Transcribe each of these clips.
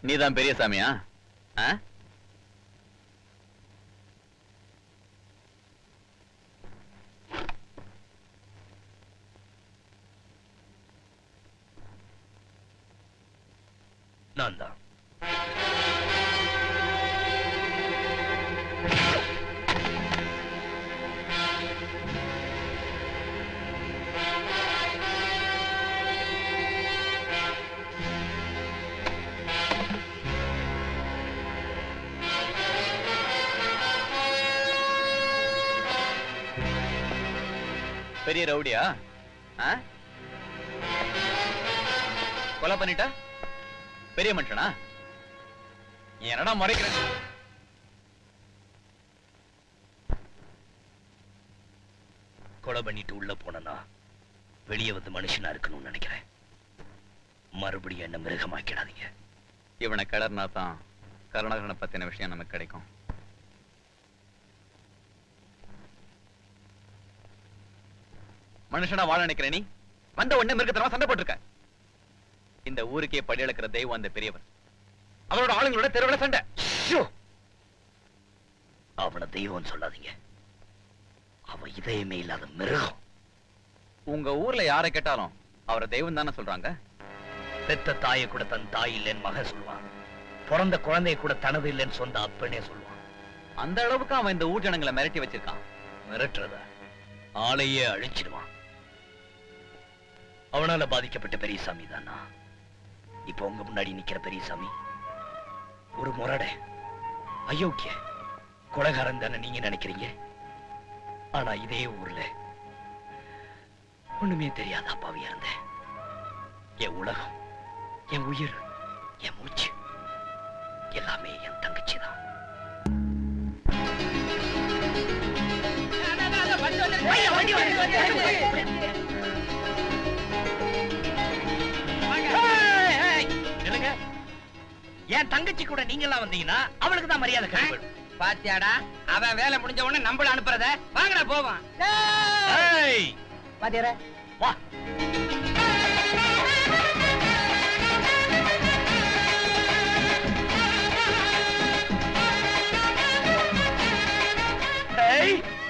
நீதான் பெரிய சாமியா? நான் தான். பெரிய ரவுடியா? கொலை பண்ணிட்டா பெரிய மனுஷனா? என்னடா மறைக்கிற? கொலை பண்ணிட்டு உள்ள போனா வெளியே வந்து மனுஷனா இருக்கணும்னு நினைக்கிறேன். மறுபடியும் என்ன மிருகமாக்கிடாதீங்க. இவனை கிளர்னா தான் கருணாகரனை பத்தின விஷயம் நமக்கு கிடைக்கும். மனுஷனா வாழ நினைக்கிற நீ வந்த உடனே மிருகத்தனமா சண்டை போட்டிருக்க. இந்த ஊருக்கே படி அளக்கிற தெய்வம் அந்த பெரியவர். அவரோட ஆளுங்களோட தெருவுல சண்டை. அவனை தெய்வம் சொல்லாதீங்க. அவன் இதயமே இல்லாத மிருகம். உங்க ஊர்ல யாரை கேட்டாலும் அவரை தெய்வம் தானே சொல்றாங்க. பெத்த தாயை கூட தன் தாய் இல்லைன்னு மகன் சொல்லுவான். பிறந்த குழந்தைய கூட தனது இல்லைன்னு சொந்த அப்பனே சொல்லுவான். அந்த அளவுக்கு அவன் இந்த ஊர் ஜனங்களை மிரட்டி வச்சிருக்கான். மிரட்டுறத ஆளையே அழிச்சிடுவான். அவனால பாதிக்கப்பட்ட பெரியசாமி தானா இப்ப உங்க முன்னாடி நிக்கிற பெரியசாமி? ஒரு முரட அயோக்கிய கொலைகாரன் தானே நீங்க நினைக்கிறீங்க. ஆனா இதே ஊர்ல ஒண்ணுமே தெரியாத அப்பாவியா இருந்தேன். என் உலகம், என் உயிர், என் மூச்சு எல்லாமே என் தங்கச்சி தான். என் தங்கச்சி கூட நீங்க எல்லாம் வந்தீங்கன்னா அவளுக்கு தான் மரியாதை கிடைக்கும். பாத்தியாடா, அவன் வேலை முடிஞ்ச உடனே நம்மள அனுப்புறத. வாங்கடா போவான். பாத்தியார வா.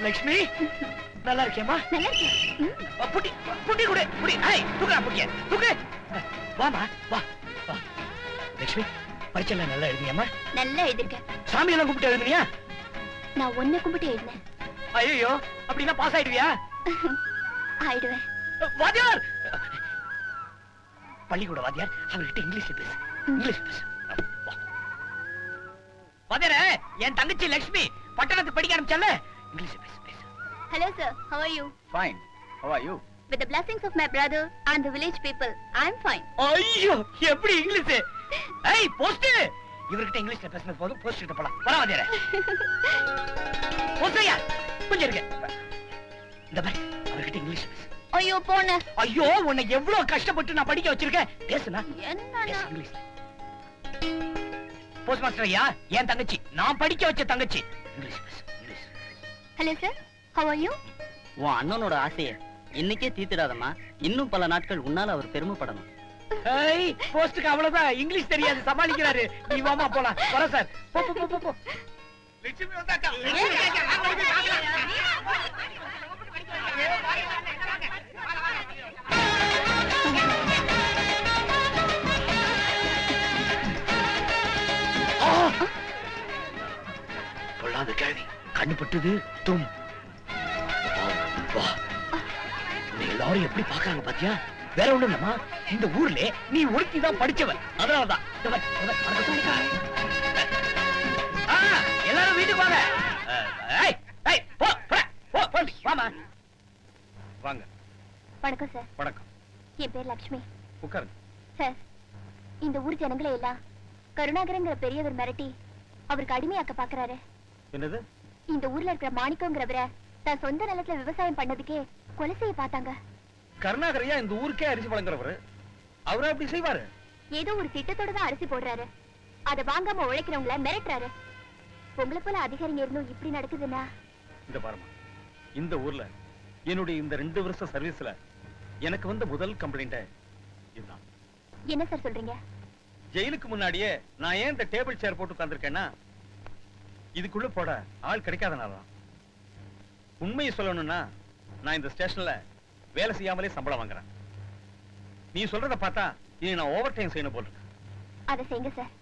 லட்சுமி நல்லா இருக்கியம்மா? புட்டி புட்டி கூட புடி. தூக்கா புட்டிய தூக்கு. வாமா வா வா. லட்சுமி பரிச்சைல நல்லா எழுதியம்மா? நல்லா எழுதிருக்கேன். சாமி எல்லாம் கும்பிட்டு எழுதுனியா? நான் ஒன்ன கும்பிட்டு எழுதினேன். ஐயோ அப்படின்னா பாஸ் ஆயிடுவியா? ஆயிடுவேன். வாத்தியார், பள்ளிக்கூட வாத்தியார், அவர்கிட்ட இங்கிலீஷ்ல பேசு. இங்கிலீஷ் பேசு. வாத்தியாரே, என் தங்கச்சி லட்சுமி பட்டணத்துக்கு படிக்க ஆரம்பிச்சால, இங்கிலீஷ்ல பேசு பேசு. Hello sir, how are you? Fine. How are you? With the blessings of my brother and the village people, I am fine. ஐயோ எப்படி இங்கிலீஷ்? ஏய் போஸ்ட், இவர்கிட்ட இங்கிலீஷ்ல பேசுனது போதும். போஸ்ட் கிட்ட போலாம். வர வாத்தியாரே. போஸ்ட்யா கொஞ்சம் இருங்க. இந்த பாரு, அவர்கிட்ட இங்கிலீஷ்ல பேசு. ஐயோ போன. ஐயோ உன்னை எவ்வளவு கஷ்டப்பட்டு நான் படிக்க வச்சிருக்கேன். பேசுனா என்னடா இங்கிலீஷ்ல. போஸ்ட் மாஸ்டர் ஐயா, என் தங்கச்சி, நான் படிக்க வச்ச தங்கச்சி. இங்கிலீஷ் பேசு. English. Hello sir, how are you? உன் அண்ணனோட ஆசைய இன்னைக்கே தீர்த்திடாதம்மா. இன்னும் பல நாட்கள் உன்னால அவர் பெருமைப்படணும். ஏய் போஸ்ட்க்கு அவ்வளவுதான் இங்கிலீஷ் தெரியாது, சமாளிக்கிறாரு. நீ வாமா போலாம். வர சார். போ போ போ போ. லட்சுமி வந்தாக்கா. பொல்லாத கேள்வி கண்ணுப்பட்டது. தும் வா. எல்லாரும் எப்படி பாக்குறாங்க பாத்தியா? வேற ஒண்ணு இல்லம்மா, இந்த ஊர்ல நீ ஒருத்தி தான் படிச்சவன். அதனாலதான் எல்லாரும் வீட்டுக்கு வாங்க. வாமா வாங்க. வணக்கம் சார். வணக்கம். என் பேர் லட்சுமி. உட்காருங்க. சார், இந்த ஊர் ஜனங்களை எல்லாம் கருணாகரங்கிற பெரியவர் மிரட்டி அவருக்கு அடிமையாக்க பாக்குறாரு. என்னது? இந்த ஊர்ல இருக்கிற மாணிக்கங்கிறவரை தன் சொந்த நிலத்துல விவசாயம் பண்ணதுக்கே கொலை செய்ய பார்த்தாங்க. கருணாகரையா இந்த ஊருக்கே அரிசி வழங்குறவரு. அவரா அப்படி செய்வாரு? ஏதோ ஒரு திட்டத்தோட தான் அரிசி போடுறாரு. அதை வாங்காம உழைக்கிறவங்கள மிரட்டுறாரு. உங்களை போல அதிகாரிங்க இருந்தும் இப்படி நடக்குதுன்னா? இந்த பாருமா, இந்த ஊர்ல என்னுடைய இந்த 2 வருஷ சர்வீஸ்ல எனக்கு வந்த முதல் கம்ப்ளைண்ட் இதுதான். என்ன சார் சொல்றீங்க? ஜெயிலுக்கு முன்னாடியே நான் ஏன் இந்த டேபிள் சேர் போட்டு உட்கார்ந்திருக்கேன்னா இதுக்குள்ள போட ஆள் கிடைக்காதனாலதான். உண்மையை சொல்லணும்னா நான் இந்த ஸ்டேஷன்ல வேலை செய்யாமலே சம்பளம் வாங்குறேன். நீ சொல்றத பார்த்தா இனி நான் ஓவர் டைம் செய்யணும் போல இருக்கு. அதை செய்யுங்க சார்.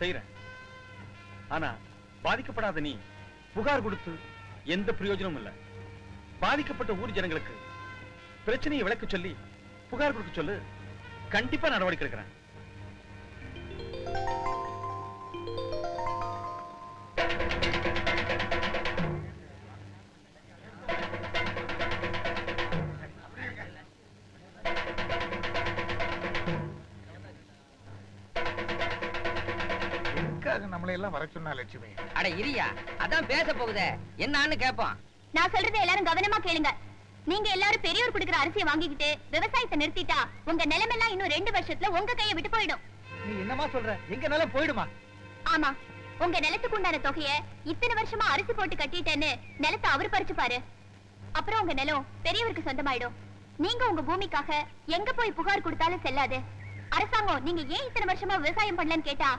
செய்யறேன். ஆனா பாதிக்கப்படாத நீ புகார் கொடுத்து எந்த பிரயோஜனமும் இல்ல. பாதிக்கப்பட்ட ஊர் ஜனங்களுக்கு பிரச்சனையை விளக்க சொல்லி புகார் கொடுக்க சொல்லு. கண்டிப்பா நடவடிக்கை எடுக்கிறேன். நம்மளை எல்லாம் வர சொன்னா லட்சுமி. அட இரியா, அதான் பேச போகுதே, என்னன்னு கேட்பான். நான் சொல்றதை எல்லாரும் கவனமா கேளுங்க. நீங்க எல்லாரும் பெரியவர் கொடுக்கிற அரிசியை வாங்கிக்கிட்டு விவசாயத்தை நிறுத்திட்டா உங்க நிலைமெல்லாம் இன்னும் 2 வருஷத்துல உங்க கையை விட்டு போயிடும். நீ என்னமா சொல்ற? எங்க நிலம் போயிடுமா? ஆமா, உங்க நிலத்துக்கு உண்டான தொகைய இத்தனை வருஷமா அரிசி போட்டு கட்டிட்டேன்னு நிலத்தை அவர் பறிச்சுப்பாரு. அப்புறம் உங்க நிலம் பெரியவருக்கு சொந்தமாயிடும். நீங்க உங்க பூமிக்காக எங்க போய் புகார் கொடுத்தாலும் செல்லாது. அரசாங்கம் நீங்க ஏன் இத்தனை வருஷமா விவசாயம் பண்ணலன்னு கேட்டா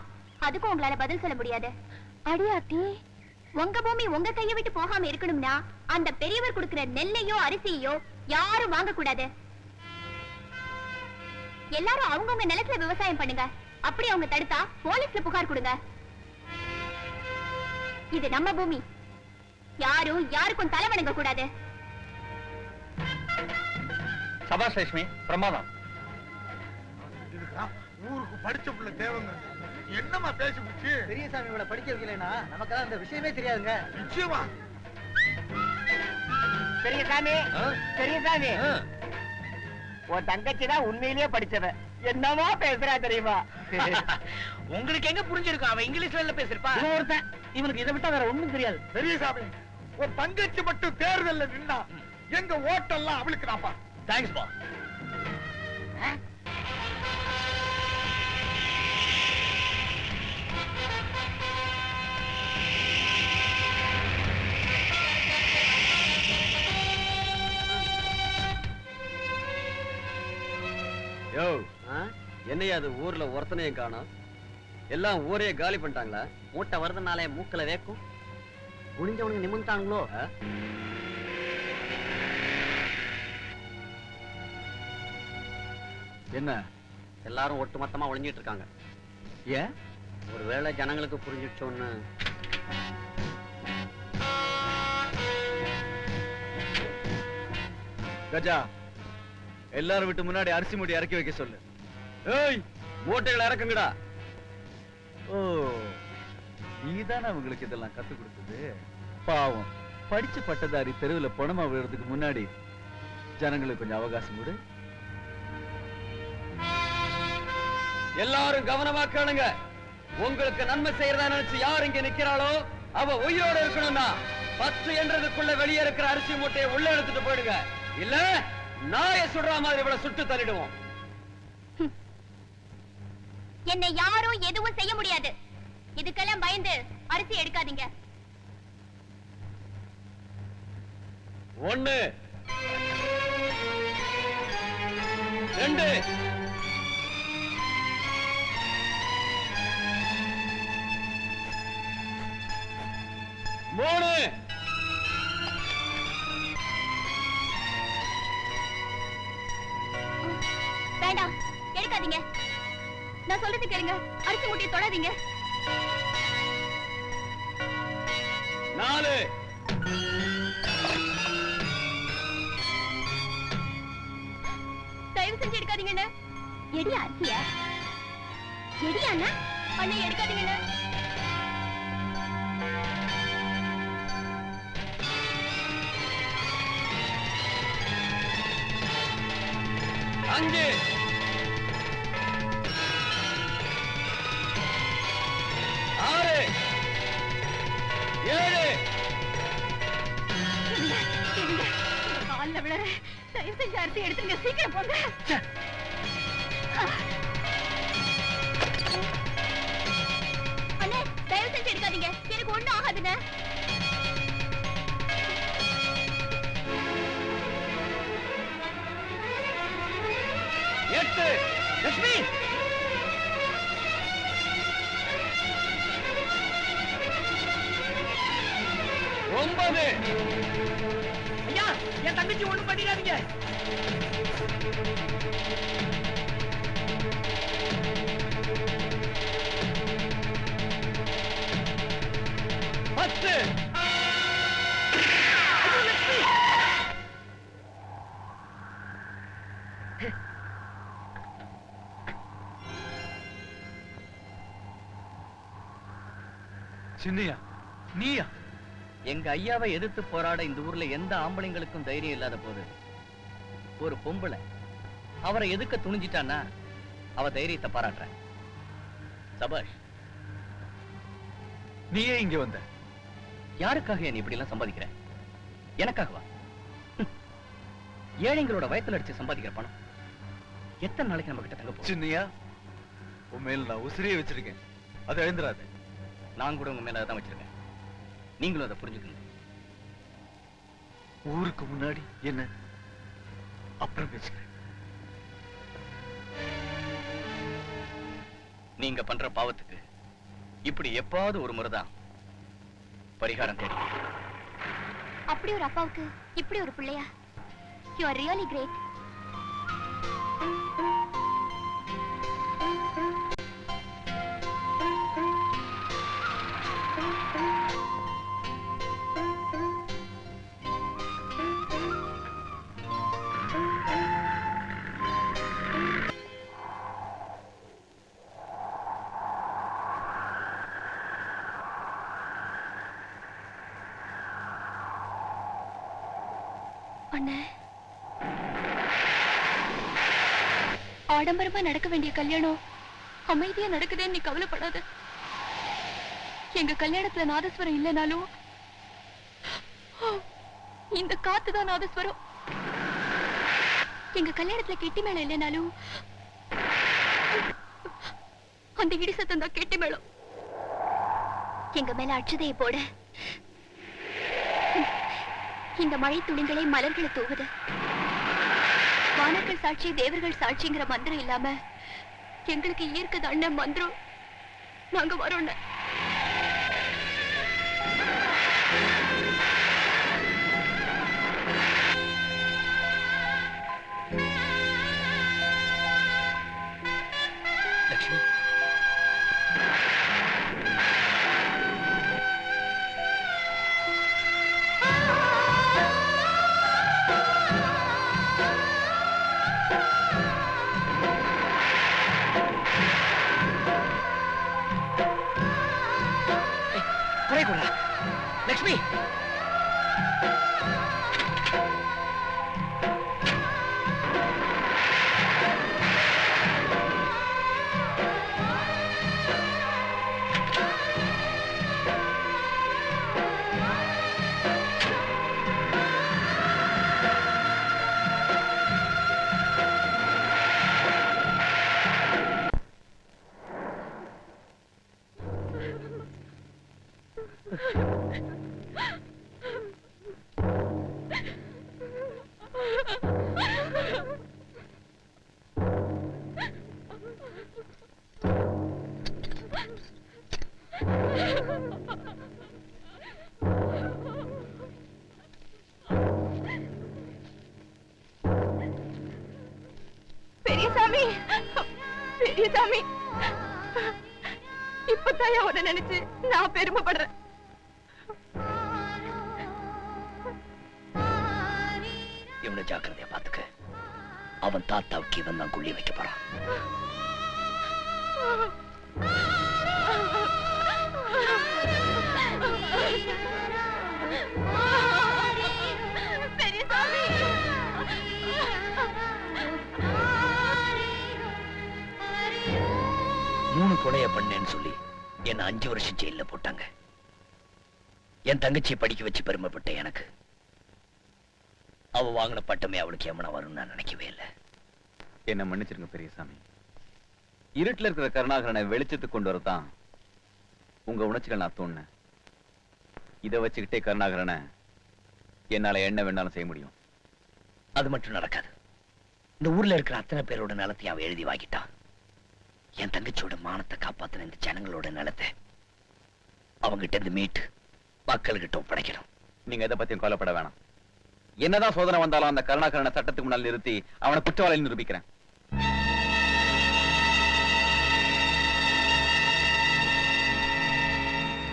அதுக்கும் உங்களால பதில் சொல்ல முடியாது. அடியாத்தி, உங்க பூமி உங்க கையை விட்டு போகாம இருக்கணும்னா அந்த பெரியவர் கொடுக்கிற நெல்லையோ அரிசியோ யாரும் வாங்க கூடாது. எல்லாரும் அவங்கவுங்க நிலத்துல விவசாயம் பண்ணுங்க. அப்படி அவங்க தடுத்தா போலீஸ்ல புகார் கொடுங்க. இது நம்ம பூமி, யாரும் யாருக்கும் தலை வணங்க கூடாது. சபாஷ் லட்சுமி, பிரமாதம். இதுதான் ஊருக்கு படிச்ச பிள்ளை தேவைங்க. என்னமா பேசி முடிச்சு? பெரியசாமி இவளை படிக்க வைக்கலைன்னா நமக்கெல்லாம் அந்த விஷயமே தெரியாதுங்க. நிச்சயமா பெரியசாமி, பெரியசாமி, உன் தங்கச்சி தான் உண்மையிலேயே படிச்சவ. என்னமா பேசுறா தெரியுமா? உங்களுக்கு எங்க புரிஞ்சிருக்கும்? அவன் இங்கிலீஷ்ல பேசிருப்பா. ஒருத்தன் இவனுக்கு இதை விட்டா வேற ஒண்ணும் தெரியாது. பெரியசாமி, ஒரு தங்கச்சி மட்டும் தேர்தல்ல நின்னா எங்க ஓட்டெல்லாம் அவளுக்கு நாப்பா. தேங்க்ஸ் பா. யோ, என்னையா அது ஊர்ல ஒருத்தனையும் காணோம்? எல்லாம் ஊரே காலி பண்ணிட்டாங்களா? மூட்டை வருதுனாலே மூக்கல வேக்கும். குனிஞ்சவனுக்கு நிமிந்தாங்களோ? என்ன எல்லாரும் ஒட்டு மொத்தமா ஒளிஞ்சிட்டு இருக்காங்க. ஏன்? ஒருவேளை ஜனங்களுக்கு புரிஞ்சிடுச்சோன்னு. கஜா, எல்லாரும் விட்டு முன்னாடி அரிசி மூட்டை இறக்கி வைக்க சொல்லு. ஏய், மூட்டைகளை இறக்குங்கடா. ஓ, நீதானே அவங்களுக்கு இதெல்லாம் கத்து கொடுத்தது? பாவம், படிச்ச பட்டதாரி தெருவுல பணமா விழுறதுக்கு முன்னாடி ஜனங்களுக்கு கொஞ்சம் அவகாசம் கொடு. எல்லாரும் கவனமா கேளுங்க. உங்களுக்கு நன்மை செய்யறதா நினைச்சு யார் இங்க நிக்கிறாளோ அவ உயிரோட இருக்கணும்னா 10 என்றதுக்குள்ள வெளியே இருக்கிற அரிசி மூட்டையை உள்ள எடுத்துட்டு போயிடுங்க. இல்ல நாய சுடுற மாதிரி இவளை சுட்டு தள்ளிடுவோம். என்னை யாரும் எதுவும் செய்ய முடியாது. இதுக்கெல்லாம் பயந்து அரிசி எடுக்காதீங்க. 1 2 3 வேண்டாம், எடுக்காதீங்க. நான் சொல்றது கேளுங்க. அரிசி மூட்டையை தொடாதீங்க. 4 தயவு செஞ்சு எடுக்காதீங்கன்னு. எடி அரிசியா? எடியாண்ணா? அண்ணா எடுக்காதீங்கண்ணா. 5 6 7 கால்ல விழற. தயவு செஞ்சு அரிசி எடுத்துங்க. சீக்கிரம் போங்க. அண்ணே, தயவு செஞ்சு எடுக்காதீங்க. எனக்கு ஒண்ணும் ஆகாதுங்க. 8 லட்சுமி 9. ஐயா, என் தங்கச்சி ஒண்ணும் பண்ணிடாதீங்க. 10. சின்னையா, நீயா? எங்க ஐயாவை எதிர்த்து போராட இந்த ஊர்ல எந்த ஆம்பளைங்களுக்கும் தைரியம் இல்லாத போது ஒரு பொம்பளை அவரை எதுக்க துணிஞ்சிட்டான்னா அவ தைரியத்தை பாராட்டுறேன். சபாஷ். நீயே இங்க வந்த? யாருக்காக நீ இப்படி எல்லாம் சம்பாதிக்கிற? எனக்காகவா? ஏழைங்களோட வயத்துல அடிச்சு சம்பாதிக்கிற பணம் எத்தனை நாளைக்கு நம்ம கிட்ட தங்க போகுது? சின்னையா, உன் மேல நான் உசிரியே வச்சிருக்கேன், அதை எழுந்துராத. நான் கூட உங்க மேல அதான் வச்சிருக்கேன், நீங்களும் அதை புரிஞ்சுக்கணும். ஊருக்கு முன்னாடி என்ன அப்புறம் பேசுகிறேன். நீங்க பண்ற பாவத்துக்கு இப்படி எப்பாவது ஒரு முறைதான் பரிகாரம் தேடி. அப்படி ஒரு அப்பாவுக்கு இப்படி ஒரு பிள்ளையா? You are really great. அண்ணே, ஆடம்பரமா நடக்க வேண்டிய கல்யாணம் அமைதியா நடக்குதேன்னு நீ கவலைப்படாத. எங்க கல்யாணத்துல நாதஸ்வரம் இல்லைனாலும் இந்த காத்துதான் நாதஸ்வரம். எங்க கல்யாணத்துல கெட்டி மேளம் இல்லைனாலும் அந்த இடி சத்தம் தான் கெட்டி மேளம். எங்க மேல அட்சதையை போட இந்த மழை துளிகளை மலர்களை தூவுது. வானர்கள் சாட்சி தேவர்கள் சாட்சிங்கிற மந்திரம் இல்லாம எங்களுக்கு இயற்கை தாண்ட மந்திரம். நாங்க வரோம். லட்சுமி, லட்சுமி, பெரியசாமி, பெரியசாமி, இப்பதான் அவனை நினைச்சு நான் பெருமைப்படுறேன். இவனை ஜாக்கிரதையா பாத்துக்க. அவன் தாத்தாவுக்கு இவன் தான் குள்ளி வைக்க போறான். பெரியசாமி, 3 கொலைய பண்ணேன்னு சொல்லி என்ன 5 வருஷம் ஜெயில போட்டாங்க. என் தங்கச்சியை படிக்க வச்சு பெருமைப்பட்ட எனக்கு அவ வாங்கின பட்டமே அவளுக்கு எமனா வரும்னு நான் நினைக்கவே இல்லை. என்ன மன்னிச்சிருங்க பெரியசாமி. இருட்டுல இருக்கிற கருணாகரனை வெளிச்சத்துக்கு கொண்டு வரதான் உங்க உணர்ச்சிகள் நான் தோணுனேன். இதை வச்சுக்கிட்டே கருணாகரனை என்னால என்ன வேணாலும் செய்ய முடியும். அது மட்டும் நடக்காது. இந்த ஊர்ல இருக்கிற அத்தனை பேரோட நிலத்தையும் அவ எழுதி வாங்கிட்டான். என் தங்கச்சியோட மானத்தை காப்பாத்தின இந்த ஜனங்களோட நிலத்தை அவங்கிட்ட இருந்து மீட்டு மக்கள்கிட்ட ஒப்படைக்கணும். நீங்க எதை பத்தியும் கவலைப்பட வேணாம். என்னதான் சோதனை வந்தாலும் அந்த கருணாகரனை சட்டத்துக்கு முன்னால் நிறுத்தி அவனை குற்றவாளி நிரூபிக்கிறேன்.